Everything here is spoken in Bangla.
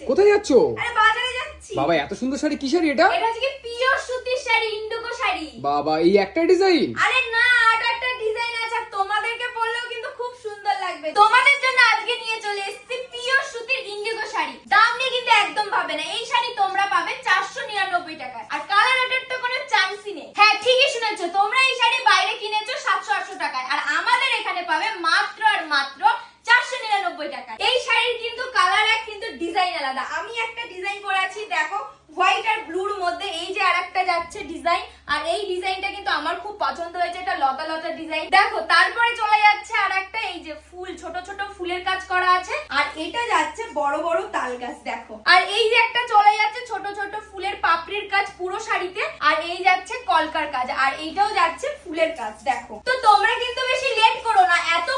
কোথায় যাচ্ছ? আরে বাজারে যাচ্ছি। বাবা এত সুন্দর শাড়ি, কি শাড়ি এটা? এটা হচ্ছে পিওর সুতির শাড়ি, ইন্ডিগো শাড়ি। বাবা এই একটা ডিজাইন? আরে না, আট একটা ডিজাইন আছে, আর তোমাদেরকে বললেও কিন্তু খুব সুন্দর লাগবে। তোমাদের জন্য আজকে নিয়ে চলে এসেছি পিওর সুতির ইন্ডিগো শাড়ি। দাম নিয়ে কিন্তু একদম পাবে না, এই শাড়ি তোমরা পাবে 499 টাকায়। আর কালার রেটের তো কোনো চান্সই নেই। হ্যাঁ ঠিকই শুনেছো, তোমরা এই শাড়ি বাইরে কিনেছো 700-800 টাকায়, আর আমাদের এখানে পাবে মাত্র আর মাত্র 499 টাকা। এই শাড়ির কিন্তু কালার এক, কিন্তু ডিজাইন আলাদা। আমি একটা ডিজাইন করে আছি, দেখো হোয়াইট আর ব্লুর মধ্যে। এই যে আরেকটা যাচ্ছে ডিজাইন, আর এই ডিজাইনটা কিন্তু আমার খুব পছন্দ হয়েছে, এটা লতা লতা ডিজাইন। দেখো তারপরে চলে যাচ্ছে আরেকটা, এই যে ফুল, ছোট ছোট ফুলের কাজ করা আছে, আর এটা যাচ্ছে বড় বড় তাল গাছ। দেখো, আর এই যে একটা চলে যাচ্ছে ছোট ছোট ফুলের পাপড়ির কাজ পুরো শাড়িতে, আর এই যাচ্ছে কলকার কাজ, আর এইটাও যাচ্ছে ফুলের কাজ। দেখো তো তোমরা কিন্তু বেশি লেট করো না, এত